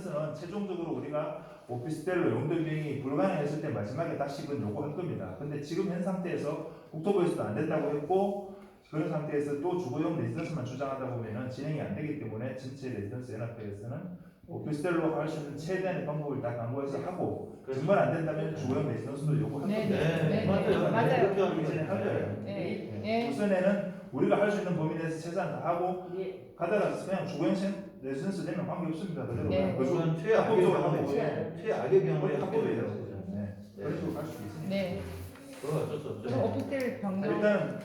레지던스는 최종적으로 우리가 오피스텔로 용도 변경이 불가능했을 때 마지막에 다시금 요구할 겁니다. 근데 지금 현 상태에서 국토부에서도 안 된다고 했고 그런 상태에서 또 주거용 레지던스만 주장하다 보면은 진행이 안 되기 때문에 전체 레지던스 연합회에서는 오피스텔로 할 수 있는 최대한의 방법을 다 강구해서 하고 정말 안 된다면 주거용 레지던스도 요구할 겁니다. 맞아요. 그렇게 하기 전에 할 거예요. 우선에는 우리가 할 수 있는 범위 내에서 최대한 다 하고 가다가 그냥 주거용 레지던스 되면 관계 없습니다. 그대로 그건 최악의 경우에 합법이에요. 그런 식으로 갈 수도 있습니다. 네. 그거 어쩔 수 없죠. 그럼 오피스텔 변경. 일단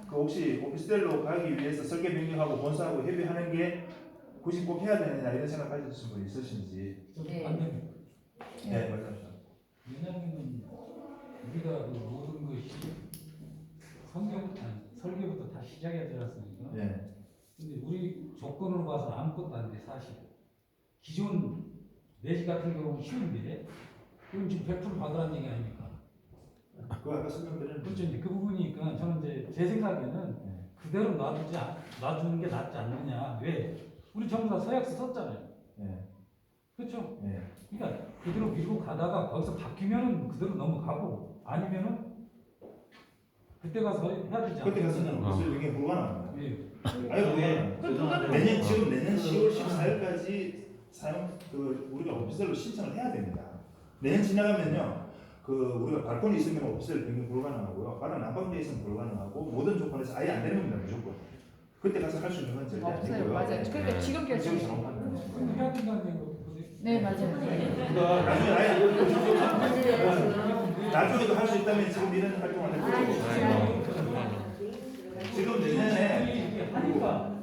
그 혹시 오피스텔로 가기 위해서 설계 변경하고 본사하고 협의하는 게 굳이 꼭 해야 되느냐 이런 생각 가지신 분 있으신지. 네. 네, 말씀하시죠. 왜냐하면 우리가 그 모든 것이 설계부터 다 시작해야 되지 않습니까? 네. 근데 우리 조건으로 봐서 아무것도 안 돼, 사실. 기존 내지 같은 경우는 쉬운데, 그건 지금 100% 받으라는 얘기 아닙니까? 그거 아까 설명드렸는데. 그렇죠. 이제 그 부분이니까 저는 이제 제 생각에는 그대로 놔주는 게 낫지 않느냐. 왜? 우리 전부 다 서약서 썼잖아요. 네. 그렇죠? 네. 그러니까 그대로 밀고 가다가 거기서 바뀌면은 그대로 넘어가고 아니면은 그때 가서 해야 되지 않나요? 그때 가서는 오피스텔 변경 불가능합니다. 예. 내년 지금 내년 10월 14일까지 사용 우리가 오피스텔로 신청을 해야 됩니다. 내년 지나가면요. 우리가 발코니 있으면 오피스텔 변경 불가능하고요. 바로 난방돼 있으면 불가능하고 모든 조건에서 아예 안 되는 겁니다. 무조건. 그때 가서 할 수 있는 건 절대 없어요. 아니고요. 맞아요. 그러니까 지금 결정. 지금 잘못하는 그럼 해야 된다는 얘기고. 네, 맞아요. 나중에 아예 나중에도 할 수 있다면 지금 이런 활동을 할 거죠. 지금 내년에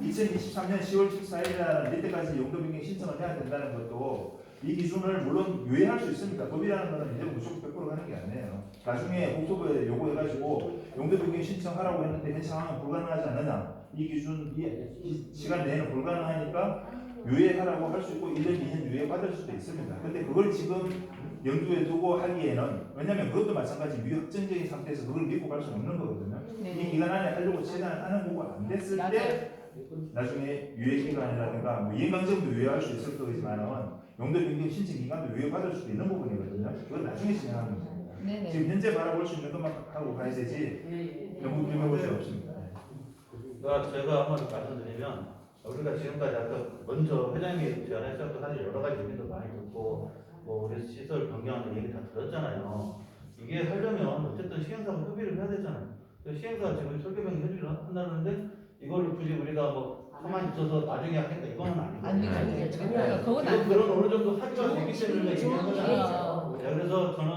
2023년 10월 14일이라는 이때까지 용도 변경 신청을 해야 된다는 것도 이 기준을 물론 유예할 수 있습니다. 법이라는 것은 이제 무조건 100% 하는 게 아니에요. 나중에 국토부에 요구해가지고 용도 변경 신청하라고 했는데 현 상황은 불가능하지 않느냐. 이 기준, 이 시간 내에는 불가능하니까 유예하라고 할 수 있고 1년, 2년 유예 받을 수도 있습니다. 근데 그걸 지금 염두에 두고 하기에는 왜냐하면 그것도 마찬가지 미확정적인 상태에서 그걸 믿고 갈 수는 없는 거거든요. 이 기간 안에 하려고 최대한 하는 거가 안 됐을 때 나중에 유예 기간이라든가 뭐 이행강정도 유예할 수 있을 거지만은 용도 변경 신청 기간도 유예 받을 수도 있는 부분이거든요. 그건 나중에 진행하는 겁니다. 네네. 지금 현재 바라볼 수 있는 것만 하고 가야 되지 너무 빌려볼 수 없습니다. 그러니까 제가 한번 말씀드리면 우리가 지금까지 아까 먼저 회장님이 제안하셨고 사실 여러 가지 얘기도 많이 듣고 뭐 우리 시설 변경하는 얘기 다 들었잖아요. 이게 하려면 어쨌든 시행사하고 협의를 해야 되잖아요. 시행사가 지금 설계 변경 협의를 한다는데 이걸 굳이 우리가 뭐 가만히 있어서 나중에 하겠다 이거는 아니고 그건 아니고. 그런 어느 정도 합의가 되기 때문에 얘기한 거잖아요. 그래서 저는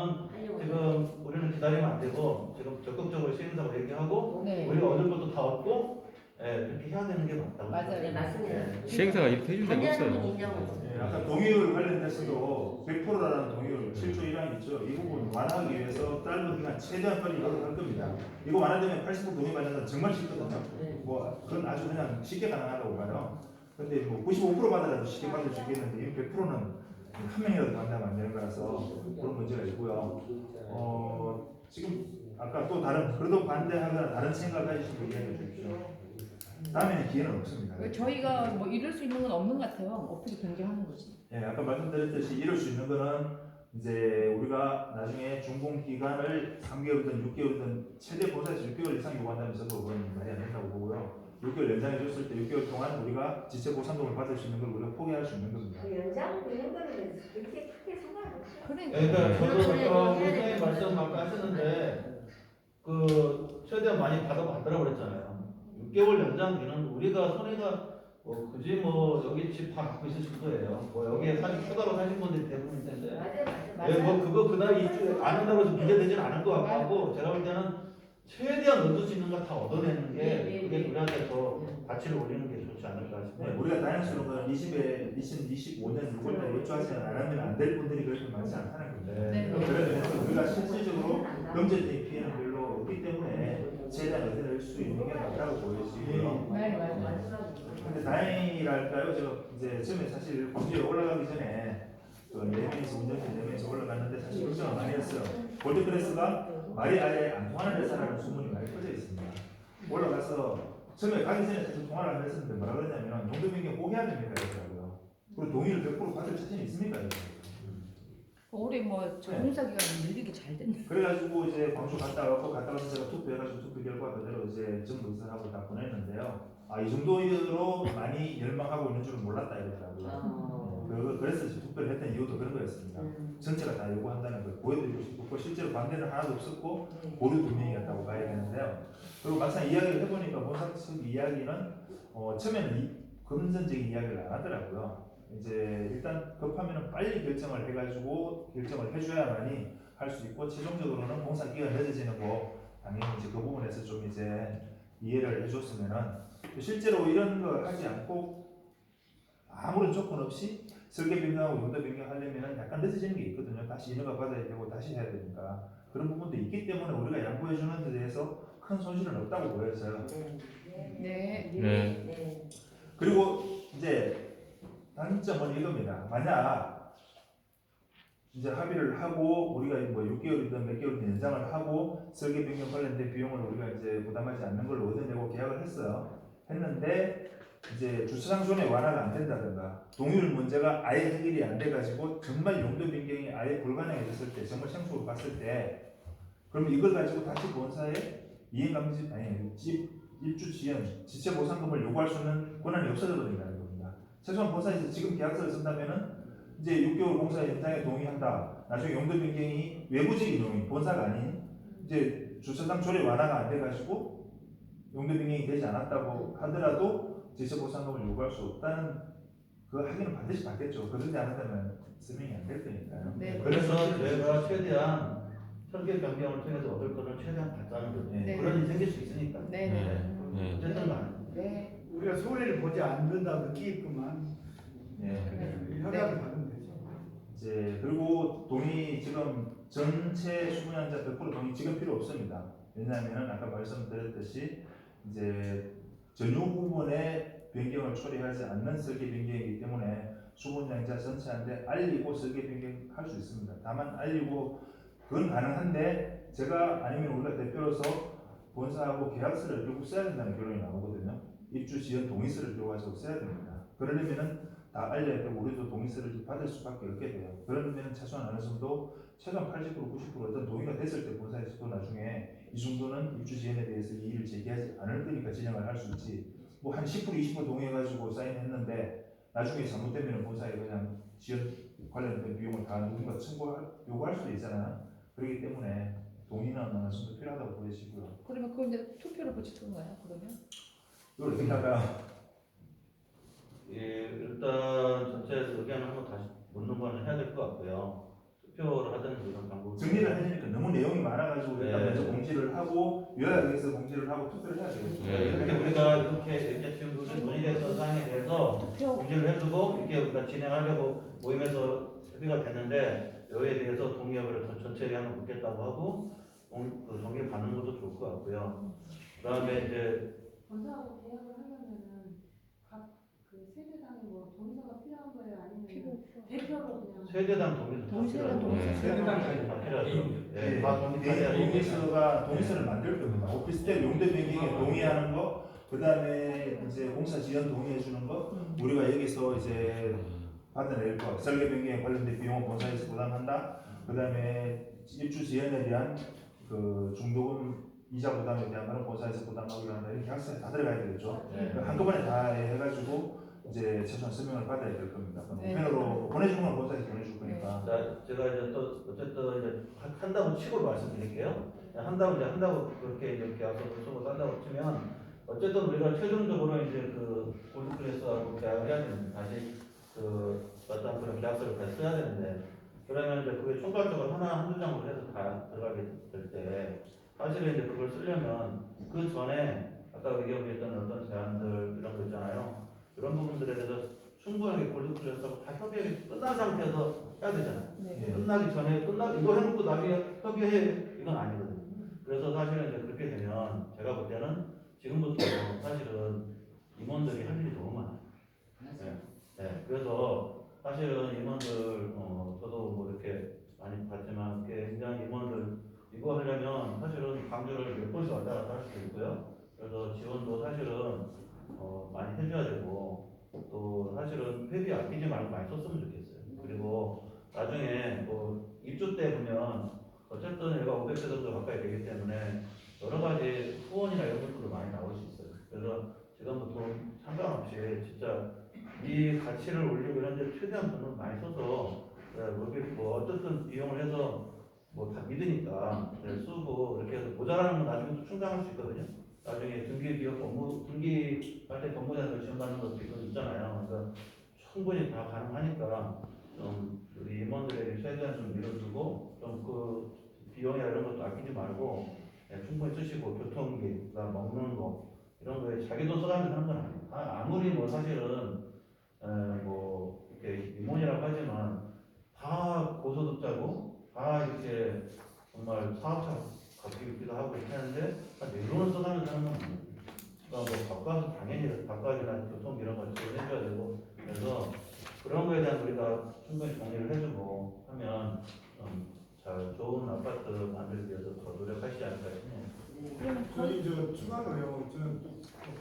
지금 우리는 기다리면 안 되고 지금 적극적으로 시행사하고 얘기하고 네. 우리가 얻을 것도 다 얻고 그렇게 해야 되는 게 맞다고. 맞아요. 네, 맞습니다. 시행사가 이렇게 해준 적이 없어요. 예, 아까 동의율 관련돼서도 100%라는 동의율 7조 1항 있죠. 이 부분 완화하기 위해서 짧은 기간 최대한 빨리 노력할 겁니다. 이거 완화되면 80% 동의받는 건 정말 쉽거든요. 뭐 그건 아주 그냥 쉽게 가능하다고 봐요. 근데 뭐 95% 받아라도 쉽게 받을 수 있겠는데 이 100%는 한 명이라도 받는다면 안 되는 거라서 그런 문제가 있고요. 지금 아까 또 다른 그래도 반대하거나 다른 생각을 가지신 분 이야기해 주십시오. 다음에는 기회는 없습니다. 저희가 뭐 이룰 수 있는 건 없는 것 같아요. 어떻게 변경하는 거지? 예, 아까 말씀드렸듯이 이룰 수 있는 거는 이제 우리가 나중에 준공 기간을 3개월이든 6개월이든 최대 보사에서 6개월 이상 요구한다면서도 그건 말이 안 된다고 보고요. 6개월 연장해 줬을 때 6개월 동안 우리가 지체 보상금을 받을 수 있는 걸 우리가 포기할 수 있는 겁니다. 연장 이런 거는 그렇게 크게 상관없어요. 그러니까 저도 선생님 말씀 아까 하셨는데 그 최대한 많이 받으라고 그랬잖아요. 6개월 연장기는 우리가 손해가 굳이 뭐 여기 집 다 갖고 있으실 거예요. 뭐 여기에 추가로 사신 분들이 대부분일 텐데. 맞아요. 뭐 그거 그날 안 한다고 해서 문제되지는 않을 것 같고 제가 볼 때는 최대한 얻을 수 있는 거 다 얻어내는 게 그게 우리한테 더 가치를 올리는 게 좋지 않을까 싶어요. 네, 우리가 다양수는 건 2025년 6월달에 입주하지 않으면 안 될 분들이 그렇게 많지 않다는 겁니다. 네. 그래서 우리가 실질적으로 경제적인 피해는 별로 없기 때문에 최대한 얻어낼 수 있는 게 맞다고 보여지고요. 네, 맞아요. 근데 다행이랄까요? 저 이제 처음에 사실 광주에 올라가기 전에 그 4명에서 운전자 4명에서 올라갔는데 사실 걱정을 많이 했어요. 골드크래스가 말이 아예 안 통하는 회사라는 소문이 많이 퍼져 있습니다. 올라가서 처음에 가기 전에 사실 통화를 안 했었는데 뭐라 그러냐면 용도 변경 꼭 해야 됩니까? 이러더라고요. 그리고 동의를 100% 받을 자신이 있습니까? 올해 뭐저 공사 기간이 늘리기 잘 됐네. 그래가지고 이제 광주 갔다 와서 제가 투표해가지고 투표 결과 그대로 이제 정부 의사하고 다 보냈는데요. 아, 이 정도로 많이 열망하고 있는 줄은 몰랐다 이러더라고요. 그래서 이제 투표를 했던 이유도 그런 거였습니다. 전체가 다 요구한다는 걸 보여드리고 싶고 실제로 반대는 하나도 없었고 보류 분명이었다고 봐야 되는데요. 그리고 막상 이야기를 해보니까 본사 측 이야기는 처음에는 금전적인 이야기를 안 하더라고요. 이제 일단 급하면 빨리 결정을 해가지고 결정을 해줘야만이 할 수 있고 최종적으로는 공사 기간 늦어지는 거 당연히 이제 그 부분에서 좀 이제 이해를 해줬으면은 실제로 이런 거 하지 않고 아무런 조건 없이 설계 변경하고 용도 변경하려면 약간 늦어지는 게 있거든요. 다시 인허가 받아야 되고 다시 해야 되니까 그런 부분도 있기 때문에 우리가 양보해 주는 데 대해서 큰 손실은 없다고 보여져요. 네. 그리고 이제 단점은 이겁니다. 만약 이제 합의를 하고 우리가 뭐 6개월이든 몇 개월이든 연장을 하고 설계 변경 관련된 비용을 우리가 이제 부담하지 않는 걸로 얻어내고 계약을 했어요. 했는데 이제 주차장 존의 완화가 안 된다든가 동의율 문제가 아예 해결이 안 돼가지고 정말 용도 변경이 아예 불가능해졌을 때 정말 생수로 갔을 때 그러면 이걸 가지고 다시 본사에 이행감지 입주 지연 지체 보상금을 요구할 수 있는 권한이 없어져 버린다는 겁니다. 최소한 본사에서 지금 계약서를 쓴다면은 이제 6개월 공사 연장에 동의한다. 나중에 용도 변경이 외부적인 용인 본사가 아닌 이제 주차장 조례 완화가 안 돼가지고 용도 변경이 되지 않았다고 하더라도 지체 보상금을 요구할 수 없다는 그 확인은 반드시 받겠죠. 그러지 않는다면 설명이 안 될 거니까요. 네. 그래서 저희가 최대한 설계 변경을 통해서 얻을 거는 최대한 받자는 거죠. 네. 그런 일이 생길 수 있으니까. 네. 어쨌든 간에. 네. 우리가 손해를 보지 않는다 느끼겠구만. 협약을 받으면 되죠. 이제 그리고 동의 지금 전체 수분양자 100% 동의 지금 필요 없습니다. 왜냐하면 아까 말씀드렸듯이 이제 전유 부분에 변경을 처리하지 않는 설계 변경이기 때문에 수분양자 전체한테 알리고 설계 변경할 수 있습니다. 다만 알리고 그건 가능한데 제가 아니면 우리가 대표로서 본사하고 계약서를 결국 써야 된다는 결론이 나오거든요. 입주 지연 동의서를 들어가지고 써야 됩니다. 그러려면은 다 알려야 되고 우리도 동의서를 받을 수밖에 없게 돼요. 그러면 최소한 어느 정도 최소한 80% 90% 어떤 동의가 됐을 때 본사에서도 나중에 이 정도는 입주 지연에 대해서 이의를 제기하지 않을 거니까 진행을 할 수 있지. 뭐 한 10% 20% 동의해가지고 사인했는데 나중에 잘못되면 본사에 그냥 지연 관련된 비용을 다 누군가 요구할 수도 있잖아요. 그렇기 때문에 동의는 어느 정도 필요하다고 보여지고요. 그러면 그건 이제 투표를 붙일 건가요? 그러면? 이걸 어디다가 예, 일단 전체에서 의견을 한번 다시 묻는 거는 해야 될 것 같고요. 투표를 하든 이런 방법. 정리를 하려니까 너무 내용이 많아가지고 일단 네. 먼저 공지를 하고 요약에서 공지를 하고 투표를 해야 되겠죠. 이렇게 우리가 이렇게 지금 무슨 논의돼서 사항에 대해서 공지를 해두고 이렇게 우리가 진행하려고 모임에서 협의가 됐는데 여기에 대해서 동의 여부를 전체에 한번 묻겠다고 하고 그 동의 받는 것도 좋을 것 같고요. 그다음에 이제 본사하고 계약을 하려면은 각 그 세대당에 뭐 동의서가 필요한 거예요? 아니면 대표로 그냥 세대당 동의도 동의서랑 동의서. 세대당까지 다 필요하죠. 네, 예, 다 동의해야 동의서를 만들 겁니다. 오피스텔 용도 변경에 동의하는 거, 그 다음에 이제 공사 지연 동의해 주는 거, 우리가 여기서 이제 받아낼 거, 설계 변경에 관련된 비용은 본사에서 부담한다. 그 다음에 입주 지연에 대한 그 중도금 이자 부담에 대한 거는 본사에서 부담하기로 한다. 이렇게 계약서에 다 들어가야 되겠죠. 네. 한꺼번에 다 해가지고 이제 최소한 설명을 받아야 될 겁니다. 네. 우편으로 보내주는 건 본사에서 보내줄 거니까. 자, 제가 이제 또 어쨌든 이제 한다고 치고 말씀드릴게요. 한다고 그렇게 이제 계약서를 쓰고 딴다고 치면 어쨌든 우리가 최종적으로 이제 그 골드클래스하고 계약을 해야 되는데 다시 그 어떤 그런 계약서를 다시 써야 되는데 그러면 이제 그게 총괄적으로 한두 장으로 해서 다 들어가게 될 때 사실은 이제 그걸 쓰려면 그 전에 아까 얘기했던 어떤 제안들 이런 거 있잖아요. 이런 부분들에 대해서 충분하게 골드클래스하고 다 협의가 끝난 상태에서 해야 되잖아요. 네. 끝나기 전에 이거 해놓고 나중에 협의해 이건 아니거든요. 그래서 사실은 이제 그렇게 되면 제가 볼 때는 지금부터 사실은 임원들이 할 일이 너무 많아요. 네. 그래서 사실은 임원들 저도 뭐 이렇게 많이 봤지만 굉장히 임원들 이거 하려면 사실은 강주를 몇 번씩 왔다 갔다 할 수도 있고요. 그래서 지원도 사실은 많이 해줘야 되고 또 사실은 회비 아끼지 말고 많이 썼으면 좋겠어요. 그리고 나중에 뭐 500대 정도 가까이 되기 때문에 여러 가지 후원이나 이런 것들도 많이 나올 수 있어요. 그래서 제가 뭐 돈 상관없이 진짜 이 가치를 올리고 이런데 최대한 돈을 많이 써서 뭐 어쨌든 비용을 해서 뭐 다 믿으니까 쓰고 이렇게 해서 모자라는 건 나중에 또 충당할 수 있거든요. 나중에 등기 비용 등기할 때 법무장에서 지원받는 것도 있잖아요. 그래서 충분히 다 가능하니까 좀 우리 임원들에게 최대한 좀 밀어주고 좀 그 비용이나 이런 것도 아끼지 말고 충분히 쓰시고 교통비나 먹는 거 이런 거에 자기 돈 써가면서 하는 건 아니에요. 아무리 뭐 사실은 뭐 이렇게 임원이라고 하지만 다 고소득자고 다 이렇게 정말 사업자 갖기도 하고 이렇게 하는데 내 돈을 써가면서 하는 건 아니에요. 그러니까 뭐 밥값은 당연히 밥값이나 교통비 이런 걸 지원해줘야 되고 그래서 그런 거에 대한 우리가 충분히 정리를 해주고 하면 잘 좋은 아파트 만들기 위해서 더 노력하시지 않을까 싶네요. 저희 저 추가로요. 저는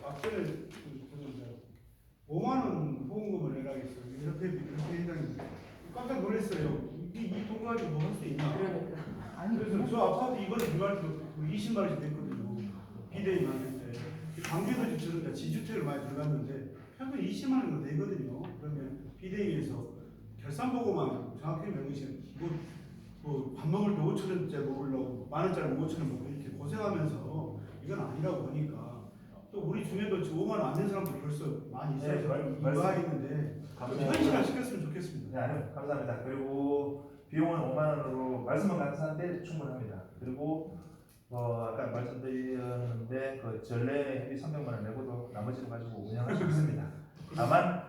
앞전에 5만 원 보험금을 내라겠어요. 이렇게 회장님 깜짝 놀랐어요. 이돈 가지고 뭐 할 수 있나? 그러니까. 아니, 그래서 저 아파트 이번에 들어갈 때 20만 원씩 됐거든요. 비대위만 때 광주도 지금 지주택을 많이 들어갔는데 평균 20만 원 정도 되거든요. 그러면 비대위에서 결산 보고만 정확히 명시해 뭐 밥 먹을 때 5천 원짜리 먹으려고 만 원짜리 5천 원 먹고 이렇게 고생하면서 이건 아니라고 보니까 또 우리 중에도 5만 원 안 낸 사람도 벌써 많이 있어요. 이와 있는데 현실화 시켰으면 좋겠습니다. 네, 아니요, 감사합니다. 그리고 비용은 5만 원으로 말씀은 감사한데 충분합니다. 그리고 아까 말씀드렸는데 그 전례 회비 300만 원 내고도 나머지를 가지고 운영할 수 있습니다. 다만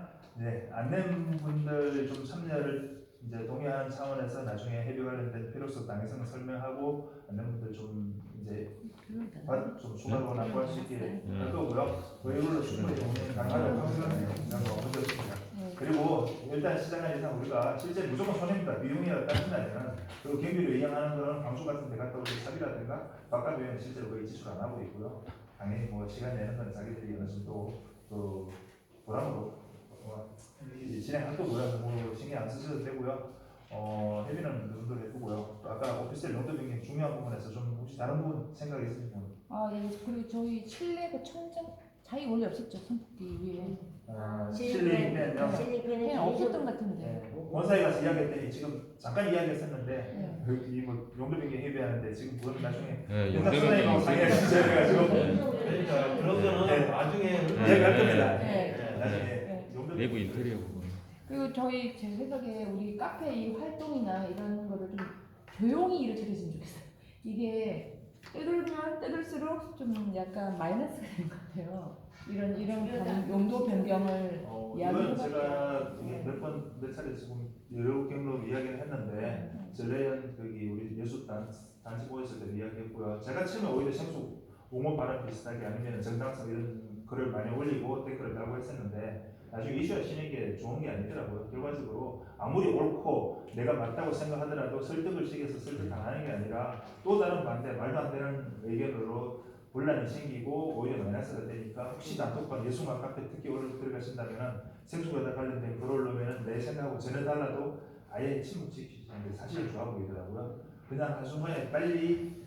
안 낸 분들 좀 참여를 이제 동의하는 차원에서 나중에 회비 관련된 필요성 당위성을 설명하고 안 낸 분들 좀 이제 좀 추가로 납부할 수 있게 할 거고요. 의료로 충분히 운영 가능하다고 생각하고 먼저 있습니다. 그리고 일단 시장의 이상 우리가 실제 무조건 손해입니다. 비용이라 따진다면 그리고 경비를 이행하는 거는 광주 같은 데 갔다 올 때 차비라든가 바깥 비용은 실제로 거의 지출 안 하고 있고요. 당연히 뭐 시간 내는 건 자기들이 어느 정도 그 보람으로 진행할 거고요. 뭐 신경 안 쓰셔도 되고요. 회비는 어느 정도 해두고요. 또 아까 오피스텔 용도 변경 중요한 부분에서 좀 혹시 다른 부분 생각이 있으시면 예. 그리고 저희 실내가 천장 자기 원래 없었죠. 선풍기 위에. 실내 입회는요. 그냥 없었던 것 같은데. 본사에 가서 이야기했더니 지금 잠깐 이야기했었는데 뭐 용도 변경 회비하는데 지금 그건 나중에 용도 변경 상의하시죠. 해가지고 그러니까 그런 거는 나중에 이야기할 겁니다. 네. 나중에 용도 내부 인테리어 부분. 그리고 저희 제 생각에 우리 카페 이 활동이나 이런 거를 좀 조용히 이루어졌으면 좋겠어요. 이게 떼들면 떼들수록 좀 약간 마이너스가 되는 것 같아요. 이런 용도 변경을 이건 제가 몇 차례 지금 여러 경로 이야기를 했는데 전래현 우리 예술 단체 모였을 때 이야기했고요. 제가 처음에 오히려 생수 옹호 발언 비슷하게 아니면 정당성 이런 글을 많이 올리고 댓글을 달고 했었는데 나중에 이슈가 쉬는 게 좋은 게 아니더라고요. 결과적으로 아무리 옳고 내가 맞다고 생각하더라도 설득을 시켜서 설득당하는 게 아니라 또 다른 반대 말도 안 되는 의견으로 분란이 생기고 오히려 마이너스가 되니까 혹시 단톡방 예술가 카페 특히 오늘 들어가신다면 생수과다 관련된 글을 올리면 내 생각하고 전혀 달라도 아예 침묵 지키시는 게 사실 좋아 보이더라고요. 그냥 한순간에 빨리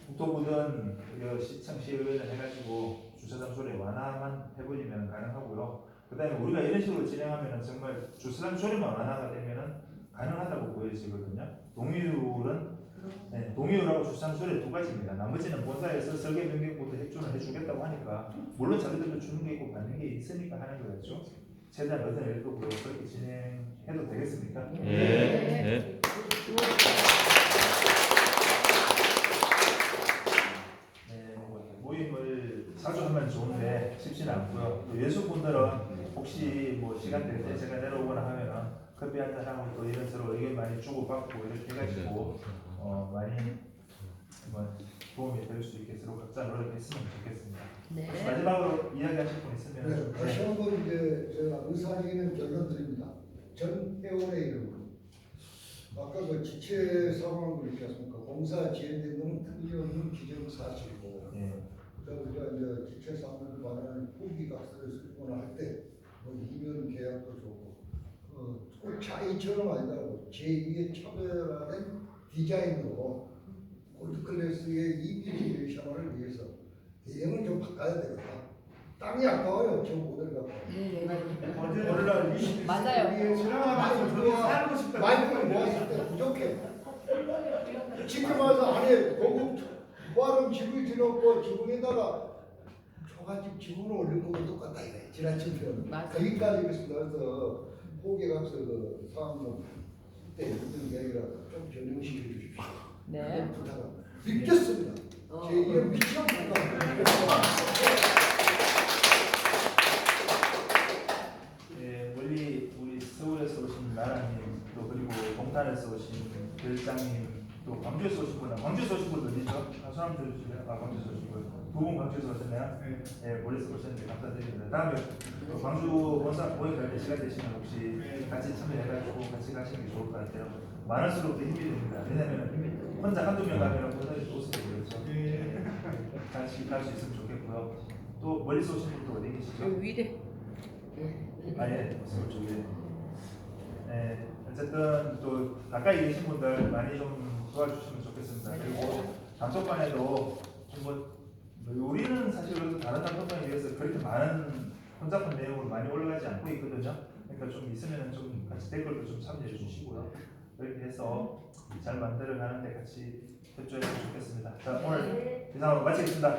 국토부든 시청 시의회를 해가지고 주차장 소리 완화만 해버리면 가능하고 그 다음에 우리가 이런 식으로 진행하면 정말 주차장 소리만 완화가 되면 가능하다고 보여지거든요. 동의율하고 주차장 소리 두 가지입니다. 나머지는 본사에서 설계 변경부터 협조를 해주겠다고 하니까 물론 자기들도 주는 게 있고 받는 게 있으니까 하는 거였죠. 최대한 얻어낼 거고요. 그렇게 진행해도 되겠습니까? 네. 모임을 자주 하면 좋은데 쉽지는 않고요. 또 예술분들은 혹시 뭐 시간 될 때 제가 내려오거나 하면은 커피 한잔 하고 또 이런저런 의견 많이 주고받고 이렇게 해가지고 많이 뭐 도움이 될 수 있겠도록 각자 노력했으면 좋겠습니다. 네. 마지막으로 이야기하실 분 있으면 네, 다시 한번 이제 제가 의사적인 결론 드립니다. 전혜원의 이름으로 아까 그 지체 상황 그렇지 않습니까? 공사 지연된 것은 틀림없는 기정사실이고 그다음에 우리가 이제 지체 상황을 관한 후기 각서를 쓰거나 할 때 뭐 이면 계약도 좋고 꼭 차이처럼 아니더라고 제2의 차별화된 디자인으로 골드클래스의 EV 샤워를 위해서 대형을 좀 바꿔야 되겠다. 땅이 아까워요. 저 모델 갖고. 네, 맞아요. 어제 오늘날 20 맞아요. 지나가면서 저기 살고 싶다. 마이크를 모았을 때 부족해. 지금 와서 안에 고급 포화름 집을 지었고 지붕에다가 초가집 지붕을 올린 거랑 똑같다 이래. 지나친 표현. 맞아요. 거기까지 그래서 호계 가서 그 사업용 때 이런 게 아니라 좀 전용시켜 주십시오. 네. 부탁을 믿겠습니다. 제 이름 미치면 예, 멀리 우리 서울에서 오신 나라님 또 그리고 동탄에서 오신 별장님 또 광주에서 오신 분은 광주에서 오신 분 어디죠? 사람 들으실래요? 광주에서 오신 분. 두 분 광주에서 오셨나요? 네. 예, 멀리서 오셨는데 감사드립니다. 다음에 또 광주 원산 모임 갈때 시간 되시면 혹시 같이 참여해가지고 같이 가시는 게 좋을 것 같아요. 많을수록 더 힘이 됩니다. 왜냐면 혼자 한두 명 가면 혼자서 또 오시게 그렇죠. 예. 같이 갈 수 있으면 좋겠고요. 또 멀리서 오신 분도 어디 계시죠? 여기 위대. 아예 서울 쪽에. 네, 어쨌든 또 가까이 계신 분들 많이 좀 도와주시면 좋겠습니다. 그리고 단톡방에도 좀뭐 우리는 사실 그래도 다른 단톡방에 비해서 그렇게 많은 혼잡한 내용으로 많이 올라가지 않고 있거든요. 그러니까 좀 있으면 좀 같이 댓글도 좀 참여해 주시고요. 그렇게 해서 잘 만들어 가는데 같이 협조했으면 좋겠습니다. 자, 오늘 이상으로 마치겠습니다.